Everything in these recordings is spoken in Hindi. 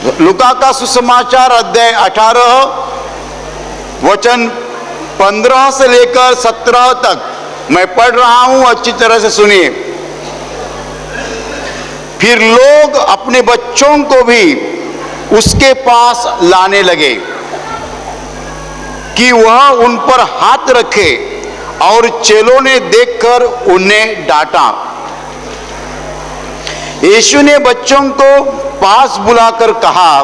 लूका का सुसमाचार अध्याय 18 वचन 15 से लेकर 17 तक मैं पढ़ रहा हूं, अच्छी तरह से सुनिए। फिर लोग अपने बच्चों को भी उसके पास लाने लगे कि वह उन पर हाथ रखे, और चेलों ने देखकर उन्हें डांटा। यीशु ने बच्चों को पास बुलाकर कहा,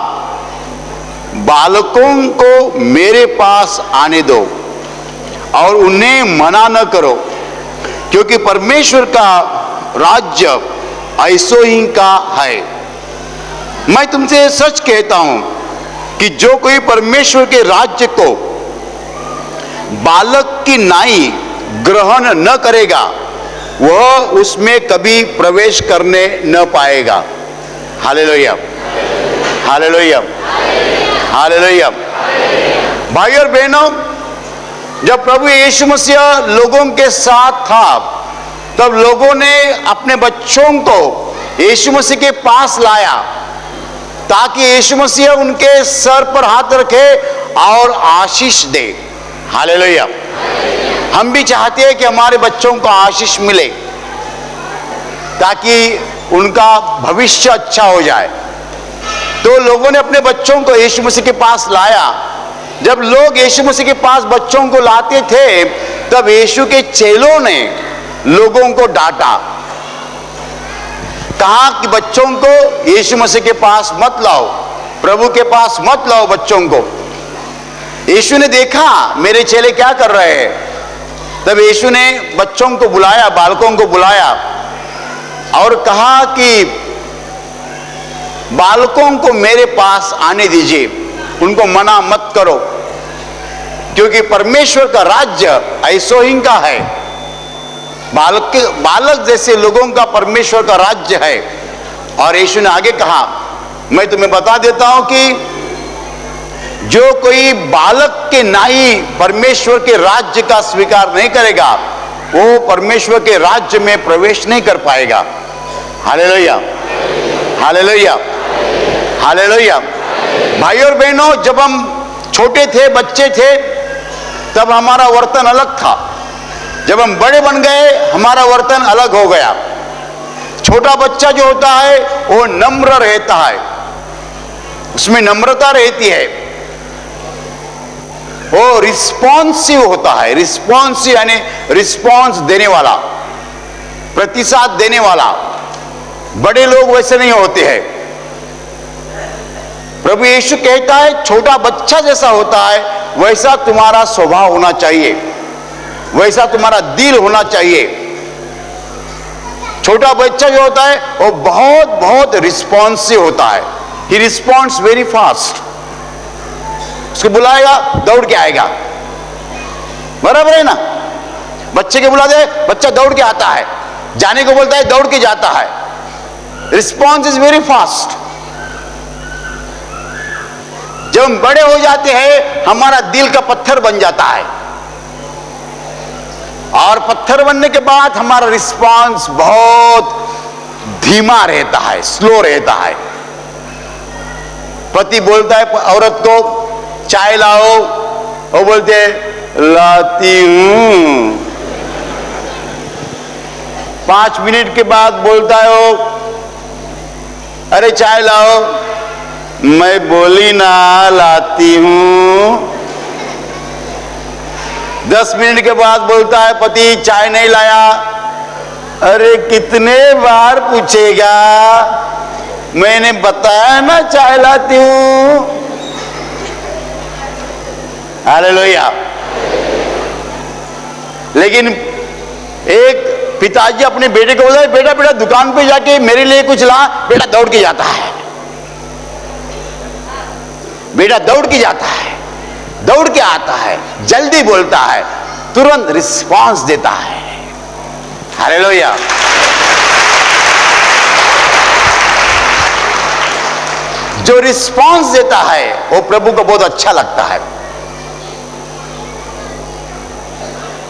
बालकों को मेरे पास आने दो और उन्हें मना न करो, क्योंकि परमेश्वर का राज्य ऐसो ही का है। मैं तुमसे सच कहता हूं कि जो कोई परमेश्वर के राज्य को बालक की नाई ग्रहण न करेगा, वह उसमें कभी प्रवेश करने न पाएगा। Hallelujah, hallelujah, hallelujah. भाई और बहनों, जब प्रभु यीशु मसीह लोगों के साथ था, तब लोगों ने अपने बच्चों को यीशु मसीह के पास लाया ताकि यीशु मसीह उनके सर पर हाथ रखे और आशीष दे। हालेलुया। हम भी चाहते हैं कि हमारे बच्चों को आशीष मिले ताकि उनका भविष्य अच्छा हो जाए। तो लोगों ने अपने बच्चों को यीशु मसीह के पास लाया। जब लोग यीशु मसीह के पास बच्चों को लाते थे, तब यीशु के चेलों ने लोगों को डांटा, कहा कि बच्चों को यीशु मसीह के पास मत लाओ, प्रभु के पास मत लाओ बच्चों को। यीशु ने देखा मेरे चेले क्या कर रहे हैं, तब यीशु ने बच्चों को बुलाया, बालकों को बुलाया और कहा कि बालकों को मेरे पास आने दीजिए, उनको मना मत करो, क्योंकि परमेश्वर का राज्य ऐसो ही का है। बालक जैसे लोगों का परमेश्वर का राज्य है। और यीशु ने आगे कहा, मैं तुम्हें बता देता हूं कि जो कोई बालक के नाई परमेश्वर के राज्य का स्वीकार नहीं करेगा, वो परमेश्वर के राज्य में प्रवेश नहीं कर पाएगा। Hallelujah, hallelujah, hallelujah. भाई और बहनों, जब हम छोटे थे, बच्चे थे, तब हमारा वर्तन अलग था। जब हम बड़े बन गए, हमारा वर्तन अलग हो गया। छोटा बच्चा जो होता है वो नम्र रहता है, उसमें नम्रता रहती है, वो रिस्पॉन्सिव होता है। रिस्पॉन्सिव यानी रिस्पॉन्स देने वाला, प्रतिसाद देने वाला। बड़े लोग वैसे नहीं होते हैं। प्रभु यीशु कहता है छोटा बच्चा जैसा होता है वैसा तुम्हारा स्वभाव होना चाहिए, वैसा तुम्हारा दिल होना चाहिए। छोटा बच्चा जो होता है वो बहुत बहुत रिस्पॉन्सिव होता है। ही रिस्पॉन्ड्स वेरी फास्ट। उसको बुलाएगा दौड़ के आएगा, बराबर है ना। बच्चे के बुला दे, बच्चा दौड़ के आता है, जाने को बोलता है दौड़ के जाता है। Response is very fast. जब हम बड़े हो जाते हैं, हमारा दिल का पत्थर बन जाता है, और पत्थर बनने के बाद हमारा रिस्पॉन्स बहुत धीमा रहता है, स्लो रहता है। पति बोलता है औरत को चाय लाओ, वो बोलते लाती हूं। 5 मिनट के बाद बोलता है वो, अरे चाय लाओ, मैं बोली ना लाती हूं। 10 मिनट के बाद बोलता है पति चाय नहीं लाया, अरे कितने बार पूछेगा, मैंने बताया ना चाय लाती हूं। हालेलुया। लेकिन एक पिताजी अपने बेटे को बोलता है बेटा बेटा दुकान पे जाके मेरे लिए कुछ ला, बेटा दौड़ के जाता है, बेटा दौड़ के जाता है, दौड़ के आता है, जल्दी बोलता है, तुरंत रिस्पांस देता है। हालेलुया। जो रिस्पांस देता है वो प्रभु को बहुत अच्छा लगता है,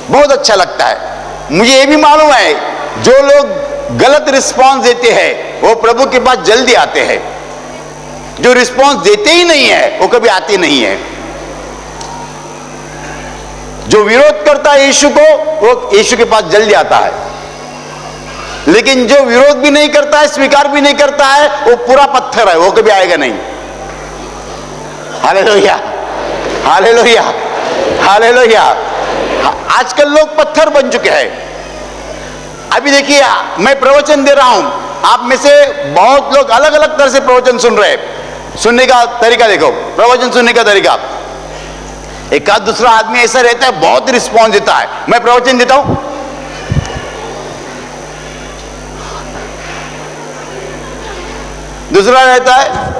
बहुत अच्छा लगता है। मुझे ये भी मालूम है जो लोग गलत रिस्पांस देते हैं वो प्रभु के पास जल्दी आते हैं। जो रिस्पॉन्स देते ही नहीं है वो कभी आते नहीं है। जो विरोध करता है यीशु को वो यीशु के पास जल्दी आता है, लेकिन जो विरोध भी नहीं करता है, स्वीकार भी नहीं करता है, वो पूरा पत्थर है, वो कभी आएगा नहीं। Hallelujah, hallelujah, hallelujah. आजकल लोग पत्थर बन चुके हैं। अभी देखिए, मैं प्रवचन दे रहा हूं, आप में से बहुत लोग अलग अलग तरह से प्रवचन सुन रहे हैं। सुनने का तरीका देखो, प्रवचन सुनने का तरीका। एक आध दूसरा आदमी ऐसा रहता है, बहुत रिस्पॉन्स देता है। मैं प्रवचन देता हूं, दूसरा रहता है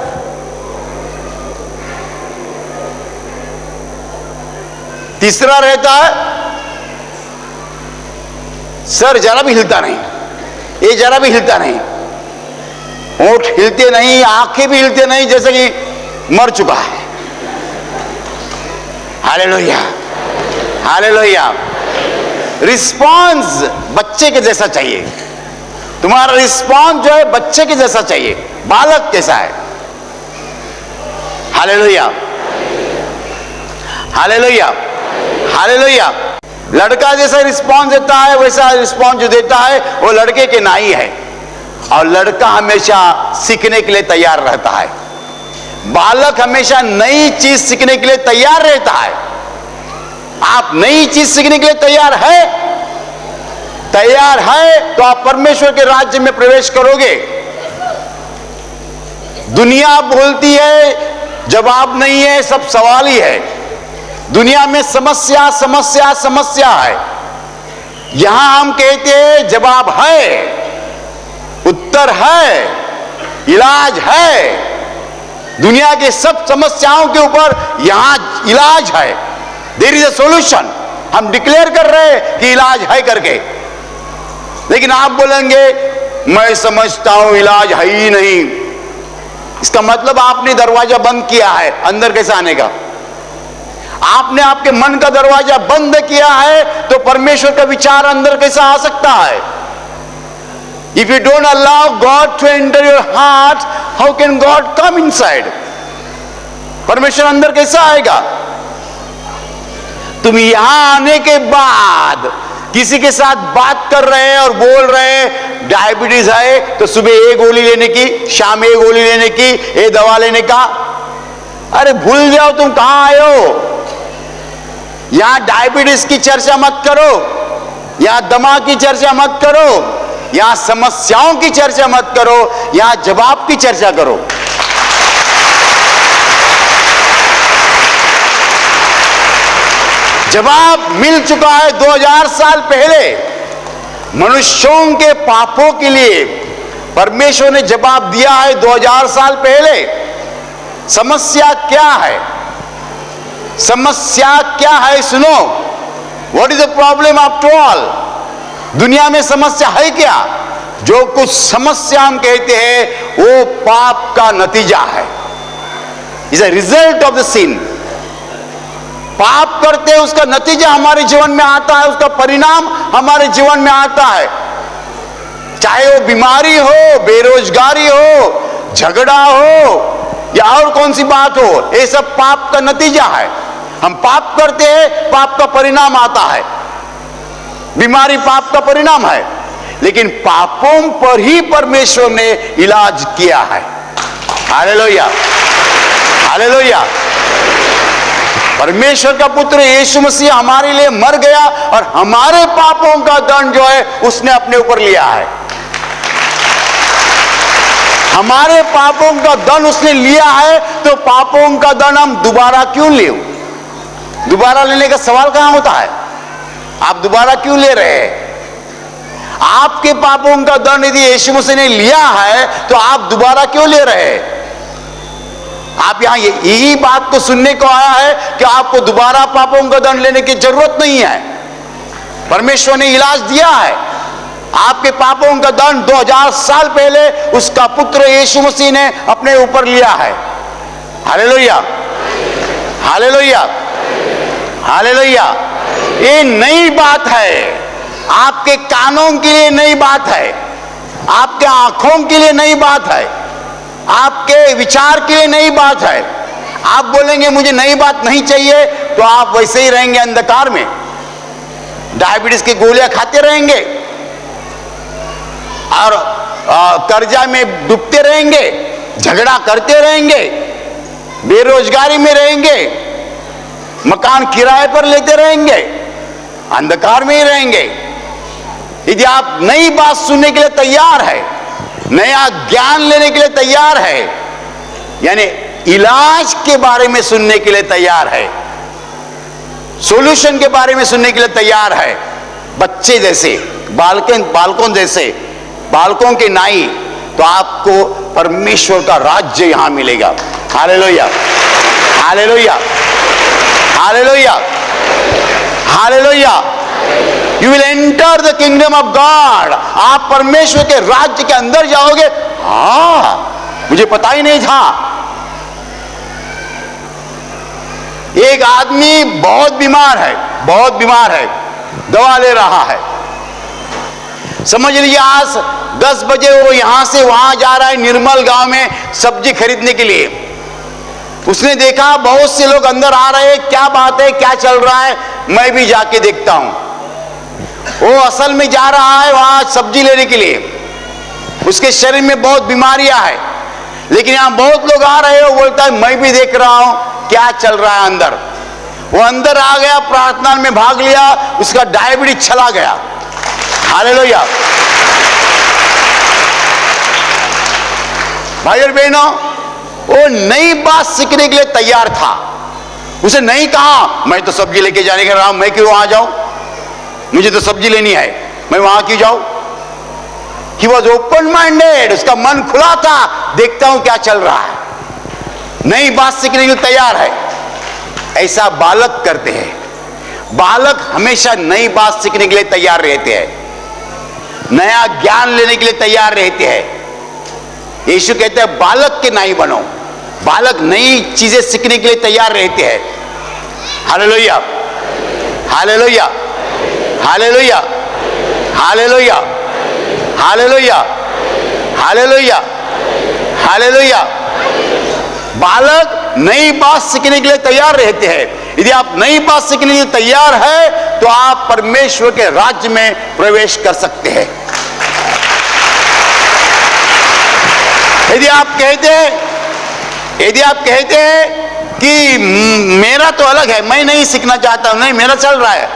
तीसरा रहता है सर जरा भी हिलता नहीं, ये जरा भी हिलता नहीं, होंठ हिलते नहीं, आंखें भी हिलते नहीं, जैसे कि मर चुका है। Hallelujah, hallelujah. रिस्पॉन्स बच्चे के जैसा चाहिए। तुम्हारा रिस्पॉन्स जो है बच्चे के जैसा चाहिए, बालक जैसा है। Hallelujah, hallelujah, hallelujah. लड़का जैसा रिस्पॉन्स देता है वैसा रिस्पॉन्स जो देता है वो लड़के के नाई है, और लड़का हमेशा सीखने के लिए तैयार रहता है। बालक हमेशा नई चीज सीखने के लिए तैयार रहता है। आप नई चीज सीखने के लिए तैयार है तो आप परमेश्वर के राज्य में प्रवेश करोगे। दुनिया बोलती है जवाब नहीं है, सब सवाल ही है। दुनिया में समस्या समस्या समस्या है। यहां हम कहते हैं जवाब है, उत्तर है, इलाज है। दुनिया के सब समस्याओं के ऊपर यहां इलाज है। There is a solution. हम डिक्लेयर कर रहे हैं कि इलाज है करके, लेकिन आप बोलेंगे मैं समझता हूं इलाज है ही नहीं। इसका मतलब आपने दरवाजा बंद किया है, अंदर कैसे आने का? आपने आपके मन का दरवाजा बंद किया है तो परमेश्वर का विचार अंदर कैसा आ सकता है? If you don't allow God to enter your heart, how can God come inside? परमेश्वर अंदर कैसा आएगा? तुम यहां आने के बाद किसी के साथ बात कर रहे हैं और बोल रहे हैं डायबिटीज है तो सुबह एक गोली लेने की, शाम एक गोली लेने की, ये दवा लेने का। अरे भूल जाओ तुम कहां आए हो। यहां डायबिटीज की चर्चा मत करो, यहां दमा की चर्चा मत करो, यहां समस्याओं की चर्चा मत करो, यहां जवाब की चर्चा करो। जवाब मिल चुका है 2000 साल पहले। मनुष्यों के पापों के लिए परमेश्वर ने जवाब दिया है 2000 साल पहले। समस्या क्या है? समस्या क्या है? सुनो, what is the problem after all? दुनिया में समस्या है क्या? जो कुछ समस्या हम कहते हैं वो पाप का नतीजा है, is a result of the sin. पाप करते हैं उसका नतीजा हमारे जीवन में आता है, उसका परिणाम हमारे जीवन में आता है। चाहे वो बीमारी हो, बेरोजगारी हो, झगड़ा हो या और कौन सी बात हो, ये सब पाप का नतीजा है। हम पाप करते हैं, पाप का परिणाम आता है। बीमारी पाप का परिणाम है, लेकिन पापों पर ही परमेश्वर ने इलाज किया है। Hallelujah, hallelujah. परमेश्वर का पुत्र यीशु मसीह हमारे लिए मर गया और हमारे पापों का दंड जो है उसने अपने ऊपर लिया है। हमारे पापों का दंड उसने लिया है, तो पापों का दंड हम दोबारा क्यों ले? दोबारा लेने का सवाल कहां होता है? आप दोबारा क्यों ले रहे हैं? आपके पापों का दंड यदि यीशु मसीह ने लिया है तो आप दोबारा क्यों ले रहे हैं? आप यहां यही बात को सुनने को आया है कि आपको दोबारा पापों का दंड लेने की जरूरत नहीं है। परमेश्वर ने इलाज दिया है। आपके पापों का दंड 2000 साल पहले उसका पुत्र यीशु मसीह ने अपने ऊपर लिया है। Hallelujah, hallelujah, hallelujah. ये नई बात है, आपके कानों के लिए नई बात है, आपके आंखों के लिए नई बात है, आपके विचार के लिए नई बात है। आप बोलेंगे मुझे नई बात नहीं चाहिए, तो आप वैसे ही रहेंगे अंधकार में, डायबिटीज की गोलियां खाते रहेंगे और कर्जा में डूबते रहेंगे, झगड़ा करते रहेंगे, बेरोजगारी में रहेंगे, मकान किराए पर लेते रहेंगे, अंधकार में ही रहेंगे। यदि आप नई बात सुनने के लिए तैयार है, नया ज्ञान लेने के लिए तैयार है, यानी इलाज के बारे में सुनने के लिए तैयार है, सॉल्यूशन के बारे में सुनने के लिए तैयार है, बच्चे जैसे, बालकों के नाई, तो आपको परमेश्वर का राज्य यहां मिलेगा। Hallelujah, hallelujah, hallelujah, hallelujah. You will enter the kingdom of God. आप परमेश्वर के राज्य के अंदर जाओगे। मुझे पता ही नहीं था। एक आदमी बहुत बीमार है, दवा ले रहा है। समझ लीजिए आज 10 बजे वो यहां से वहां जा रहा है, निर्मल गांव में सब्जी खरीदने के लिए। उसने देखा बहुत से लोग अंदर आ रहे हैं, क्या बात है, क्या चल रहा है, मैं भी जाके देखता हूं। वो असल में जा रहा है वहां सब्जी लेने के लिए। उसके शरीर में बहुत बीमारियां हैं, लेकिन यहां बहुत लोग आ रहे हैं। वो बोलता है मैं भी देख रहा हूं क्या चल रहा है अंदर। वो अंदर आ गया, प्रार्थना में भाग लिया, उसका डायबिटीज चला गया। हालेलुया। भाई और बहनों, वो नई बात सीखने के लिए तैयार था। उसे नहीं कहा मैं तो सब्जी लेके जाने के रहा हूं, मैं क्यों वहां जाऊं, मुझे तो सब्जी लेनी है, मैं वहां क्यों जाऊं। He was open minded, उसका मन खुला था, देखता हूं क्या चल रहा है, नई बात सीखने के लिए तैयार है। ऐसा बालक करते हैं। बालक हमेशा नई बात सीखने के लिए तैयार रहते हैं, नया ज्ञान लेने के लिए तैयार रहते हैं। यीशु कहते हैं बालक के नहीं बनो। बालक नई चीजें सीखने के लिए तैयार रहते हैं। Hallelujah, hallelujah, hallelujah, hallelujah, hallelujah, hallelujah, hallelujah. बालक नई बात सीखने के लिए तैयार रहते हैं। यदि आप नई बात सीखने के लिए तैयार है, तो आप परमेश्वर के राज्य में प्रवेश कर सकते हैं। यदि आप कहते हैं कि मेरा तो अलग है, मैं नहीं सीखना चाहता हूं, नहीं मेरा चल रहा है।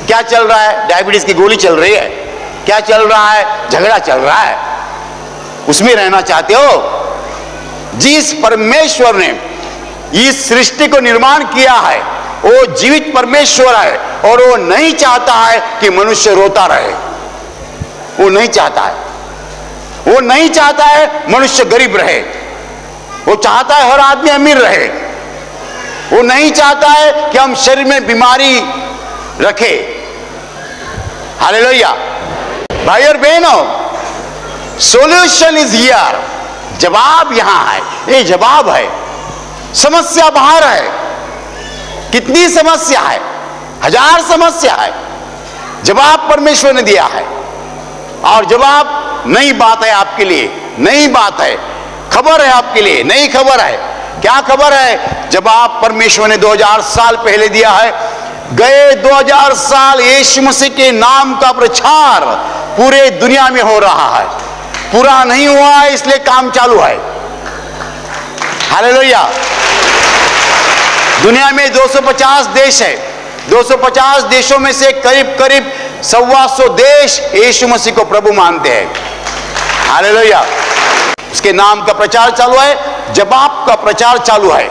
क्या चल रहा है? डायबिटीज की गोली चल रही है। क्या चल रहा है? झगड़ा चल रहा है। उसमें रहना चाहते हो? जिस परमेश्वर ने इस सृष्टि को निर्माण किया है, वो जीवित परमेश्वर है, और वो नहीं चाहता है कि मनुष्य रोता रहे। वो नहीं चाहता है। वो नहीं चाहता है मनुष्य गरीब रहे। वो चाहता है हर आदमी अमीर रहे। वो नहीं चाहता है कि हम शरीर में बीमारी रखे। हालेलुया। भाई और बहनों, सॉल्यूशन इज हियर। जवाब यहां है। ये जवाब है। समस्या बाहर है। कितनी समस्या है? 1000 समस्या है। जवाब परमेश्वर ने दिया है, और जवाब नई बात है आपके लिए। नई बात है, खबर है आपके लिए, नई खबर है। क्या खबर है? जवाब परमेश्वर ने 2000 साल पहले दिया है। गए 2000 साल यीशु मसीह के नाम का प्रचार पूरे दुनिया में हो रहा है। पूरा नहीं हुआ है, इसलिए काम चालू है। हालेलुया। दुनिया में 250 देश है। 250 देशों में से करीब करीब 125 देश यीशु मसीह को प्रभु मानते हैं। हालेलुया। उसके नाम का प्रचार चालू है, जवाब का प्रचार चालू है।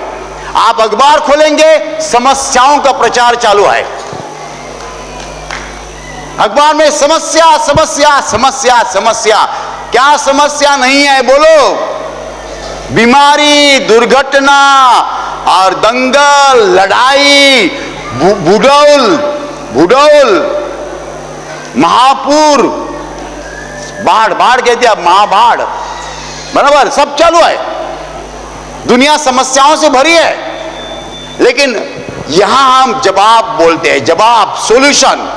आप अखबार खोलेंगे, समस्याओं का प्रचार चालू है। अखबार में समस्या समस्या समस्या समस्या। क्या समस्या नहीं है बोलो? बीमारी, दुर्घटना और दंगल, लड़ाई, भूडौल, महापुर, बाढ़ कहते हैं, महाबाढ़, बराबर, सब चालू है। दुनिया समस्याओं से भरी है, लेकिन यहां हम जवाब बोलते हैं। जवाब, सॉल्यूशन।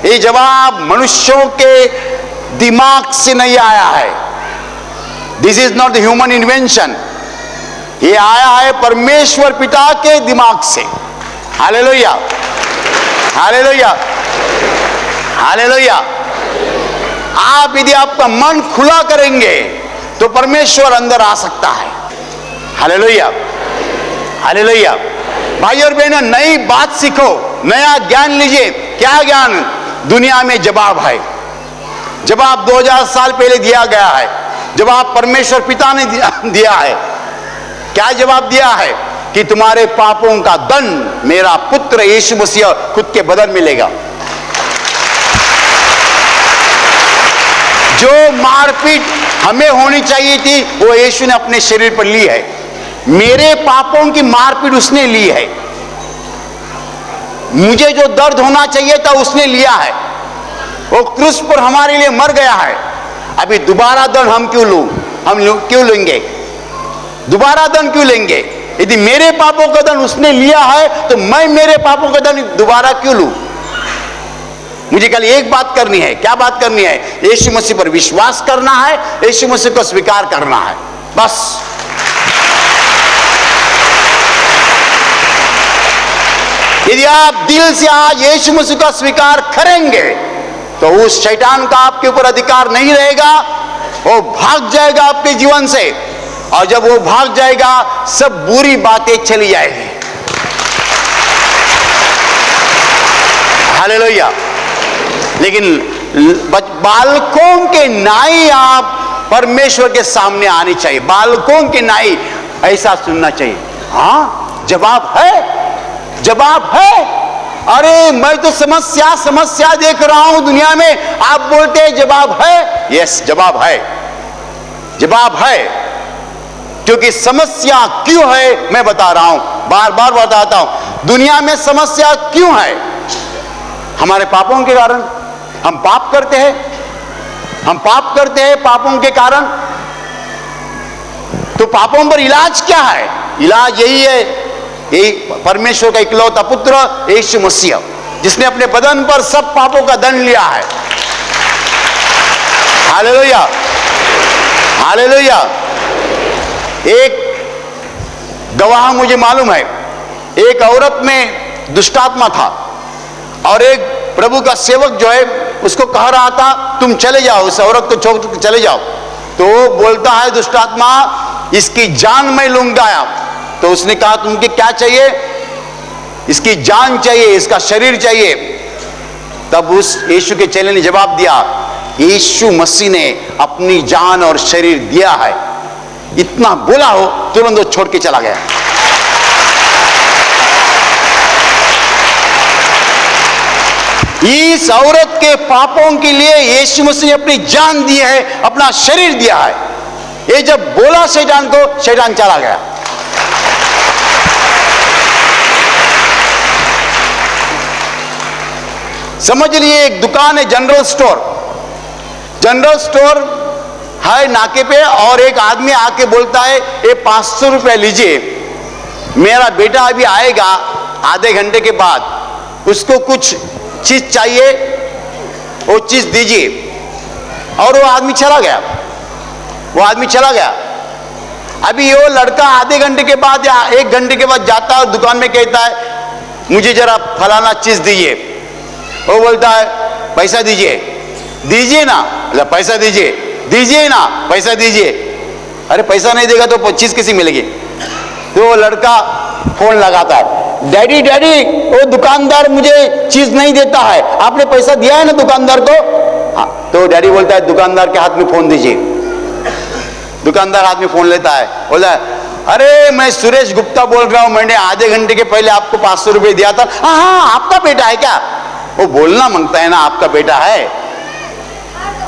ये जवाब मनुष्यों के दिमाग से नहीं आया है। This is not the human invention, ये आया है परमेश्वर पिता के दिमाग से। Hallelujah, hallelujah, hallelujah. आप यदि आपका मन खुला करेंगे तो परमेश्वर अंदर आ सकता है। Hallelujah, hallelujah. भाई और बहनों, नई बात सीखो, नया ज्ञान लीजिए। क्या ज्ञान? दुनिया में जवाब है। जवाब 2000 साल पहले दिया गया है। जवाब परमेश्वर पिता ने दिया है। क्या जवाब दिया है? कि तुम्हारे पापों का दंड मेरा पुत्र यीशु मसीह खुद के बदन में लेगा। जो मारपीट हमें होनी चाहिए थी वो यीशु ने अपने शरीर पर ली है। मेरे पापों की मारपीट उसने ली है। मुझे जो दर्द होना चाहिए था उसने लिया है। वो क्रूस पर हमारे लिए मर गया है। अभी दोबारा दंड हम क्यों लेंगे? दोबारा दंड क्यों लेंगे? यदि मेरे पापों का दंड उसने लिया है तो मैं मेरे पापों का दंड दोबारा क्यों लूं? मुझे कल एक बात करनी है। क्या बात करनी है? यीशु मसीह पर विश्वास करना है, यीशु मसीह को स्वीकार करना है, बस। यदि आप दिल से आज यीशु मसीह का स्वीकार करेंगे तो उस शैतान का आपके ऊपर अधिकार नहीं रहेगा। वो भाग जाएगा आपके जीवन से, और जब वो भाग जाएगा सब बुरी बातें चली जाएगी। हालेलुया। लेकिन बालकों के नाई आप परमेश्वर के सामने आनी चाहिए। बालकों के नाई ऐसा सुनना चाहिए, हाँ जवाब है, जवाब है। अरे मैं तो समस्या देख रहा हूं दुनिया में, आप बोलते हैं जवाब है। यस, जवाब है, जवाब है। क्योंकि समस्या क्यों है मैं बता रहा हूं, बार बार बताता हूं। दुनिया में समस्या क्यों है? हमारे पापों के कारण। हम पाप करते हैं, हम पाप करते हैं पापों के कारण। तो पापों पर इलाज क्या है? इलाज यही है, यही परमेश्वर का इकलौता पुत्र यीशु मसीह, जिसने अपने बदन पर सब पापों का दंड लिया है। Hallelujah, hallelujah. एक गवाह मुझे मालूम है, एक औरत में दुष्टात्मा था और एक प्रभु का सेवक जो है उसको कह रहा था तुम चले जाओ, उस औरत को छोड़ कर चले जाओ। तो बोलता है दुष्टात्मा, इसकी जान मैं लूंगा। तो उसने कहा तुमको क्या चाहिए? इसकी जान चाहिए, इसका शरीर चाहिए। तब उस यीशु के चेले ने जवाब दिया, यीशु मसीह ने अपनी जान और शरीर दिया है। इतना बोला हो तुरंत वो छोड़ के चला गया। इस औरत के पापों के लिए यीशु मसीह ने अपनी जान दी है, अपना शरीर दिया है। ये जब बोला शैतान को, शैतान चला गया। समझ लिए, एक दुकान है जनरल स्टोर, जनरल स्टोर है नाके पे, और एक आदमी आके बोलता है ये 500 रुपए लीजिए, मेरा बेटा अभी आएगा आधे घंटे के बाद, उसको कुछ चीज चाहिए, वो चीज दीजिए। और वो आदमी चला गया, वो आदमी चला गया। अभी वो लड़का आधे घंटे के बाद या 1 घंटे के बाद जाता है और दुकान में कहता है मुझे जरा फलाना चीज दीजिए। वो बोलता है पैसा दीजिए, दीजिए ना, मतलब पैसा दीजिए, दीजिए ना, पैसा दीजिए। अरे पैसा नहीं देगा तो चीज किसी मिलेगी? तो वो लड़का फोन लगाता है, डैडी डैडी वो दुकानदार मुझे चीज नहीं देता है, आपने पैसा दिया है ना दुकानदार को? हाँ। तो डैडी बोलता है दुकानदार के हाथ में फोन दीजिए। दुकानदार हाथ में फोन लेता है, बोलता है अरे मैं सुरेश गुप्ता बोल रहा हूं, मैंने आधे घंटे के पहले आपको 500 रुपए दिया था। हाँ हाँ, आपका बेटा है क्या? वो बोलना मांगता है ना, आपका बेटा है।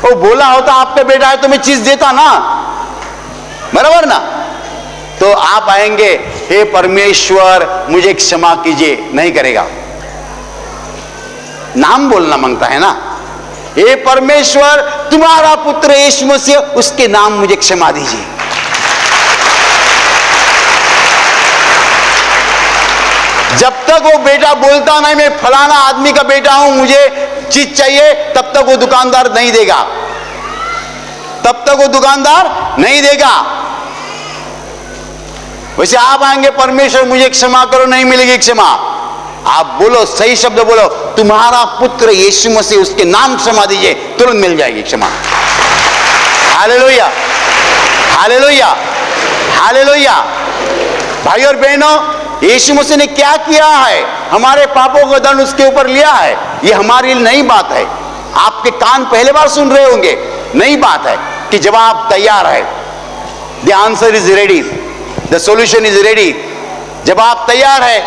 वो बोला होता आपका बेटा है तो मैं चीज देता ना, बराबर ना? तो आप आएंगे, हे परमेश्वर मुझे क्षमा कीजिए, नहीं करेगा। नाम बोलना मांगता है ना, हे परमेश्वर तुम्हारा पुत्र यीशु मसीह, उसके नाम मुझे क्षमा दीजिए। जब तक वो बेटा बोलता नहीं मैं फलाना आदमी का बेटा हूं, मुझे चीज चाहिए, तब तक वो दुकानदार नहीं देगा। तब तक वो दुकानदार नहीं देगा। वैसे आप आएंगे, परमेश्वर मुझे क्षमा करो, नहीं मिलेगी क्षमा। आप बोलो, सही शब्द बोलो, तुम्हारा पुत्र यीशु मसीह, उसके नाम क्षमा दीजिए, तुरंत मिल जाएगी क्षमा। Hallelujah, hallelujah, hallelujah. भाई और बहनों, यीशु मसीह ने क्या किया है? हमारे पापों का दंड उसके ऊपर लिया है। ये हमारी नई बात है। आपके कान पहले बार सुन रहे होंगे। नई बात है कि जब आप तैयार है, the answer is ready, the solution is ready. जब आप तैयार है,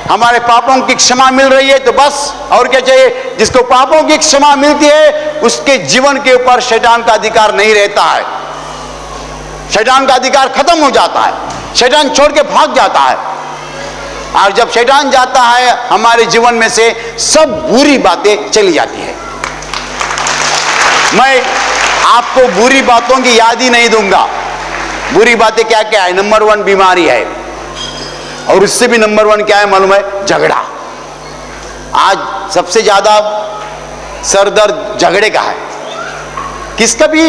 हमारे पापों की क्षमा मिल रही है, तो बस और क्या चाहिए? जिसको पापों की क्षमा मिलती है, उसके जीवन के ऊपर शैतान का अधिकार नहीं रहता है। शैतान का अधिकार खत्म हो जाता है। शैतान छोड़ के भाग जाता है। और जब शैतान जाता है, हमारे जीवन में से सब बुरी बातें चली जाती है। मैं आपको बुरी बातों की याद ही नहीं दूंगा। बुरी बातें क्या क्या है? नंबर 1 बीमारी है, और उससे भी नंबर 1 क्या है मालूम है? झगड़ा। आज सबसे ज्यादा सर दर्द झगड़े का है। किसका भी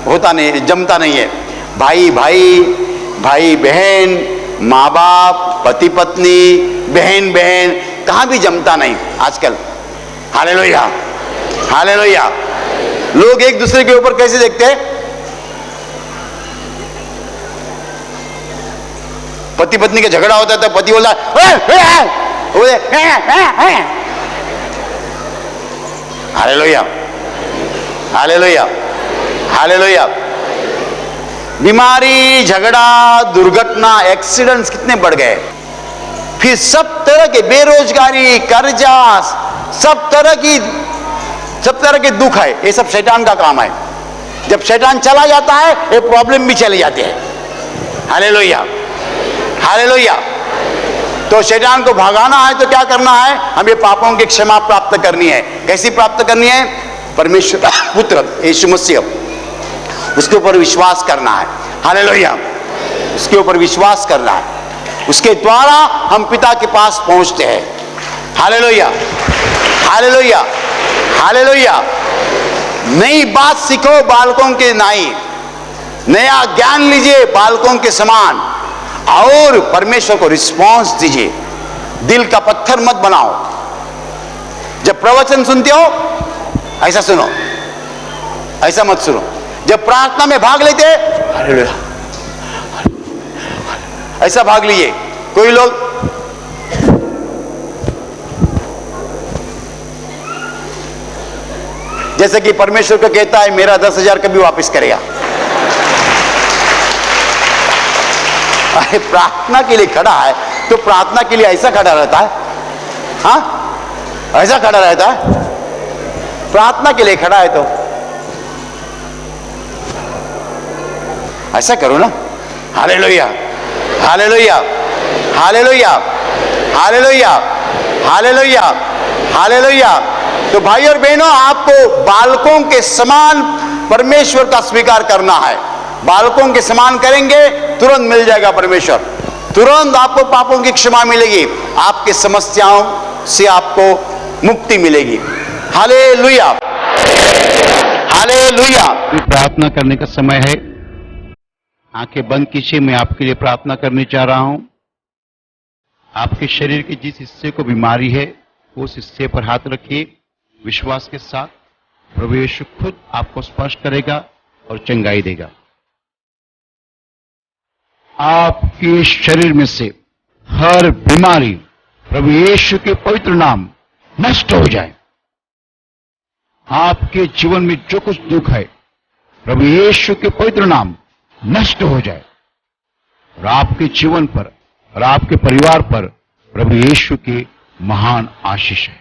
होता नहीं, जमता नहीं है। भाई भाई, भाई बहन, माँ बाप, पति पत्नी, बहन बहन, कहां भी जमता नहीं आजकल। Hallelujah, hallelujah. लोग एक दूसरे के ऊपर कैसे देखते हैं? पति पत्नी का झगड़ा होता है तो पति बोलता है हालेलुया, हालेलुया, हालेलुया। बीमारी, झगड़ा, दुर्घटना, एक्सीडेंट्स कितने बढ़ गए। फिर सब तरह के बेरोजगारी, कर्जा, सब तरह के दुख है। ये सब शैतान का काम है। जब शैतान चला जाता है, ये प्रॉब्लम भी चले जाते हैं। Hallelujah, hallelujah. तो शैतान को भगाना है तो क्या करना है? हमें पापों की क्षमा प्राप्त करनी है। कैसी प्राप्त करनी है? परमेश्वर का पुत्र यीशु मसीह, उसके ऊपर विश्वास करना है। हालेलुया, उसके ऊपर विश्वास करना है। उसके द्वारा हम पिता के पास पहुंचते हैं। Hallelujah, hallelujah, hallelujah. नई बात सीखो बालकों के नाई, नया ज्ञान लीजिए बालकों के समान, और परमेश्वर को रिस्पॉन्स दीजिए। दिल का पत्थर मत बनाओ। जब प्रवचन सुनते हो, ऐसा सुनो, ऐसा मत सुनो। जब प्रार्थना में भाग लेते, ऐसा भाग लीजिए। कोई लोग जैसे कि परमेश्वर को कहता है, मेरा 10,000 कभी वापस करेगा। अरे प्रार्थना के लिए खड़ा है तो प्रार्थना के लिए ऐसा खड़ा रहता है? हाँ, ऐसा खड़ा रहता है? प्रार्थना के लिए खड़ा है तो ऐसा करो ना। Hallelujah, hallelujah, hallelujah, hallelujah, hallelujah, hallelujah. तो भाई और बहनों, आपको बालकों के समान परमेश्वर का स्वीकार करना है। बालकों के समान करेंगे, तुरंत मिल जाएगा परमेश्वर। तुरंत आपको पापों की क्षमा मिलेगी, आपके समस्याओं से आपको मुक्ति मिलेगी। Hallelujah, hallelujah. प्रार्थना करने का समय है। आंखें बंद कीजिए। मैं आपके लिए प्रार्थना करनी चाह रहा हूं। आपके शरीर के जिस हिस्से को बीमारी है, उस हिस्से पर हाथ रखिए विश्वास के साथ। प्रभु यीशु खुद आपको स्पर्श करेगा और चंगाई देगा। आपके शरीर में से हर बीमारी प्रभु यीशु के पवित्र नाम नष्ट हो जाए। आपके जीवन में जो कुछ दुख है, प्रभु यीशु के पवित्र नाम नष्ट हो जाए, और आपके जीवन पर और आपके परिवार पर प्रभु यीशु की महान आशीष है।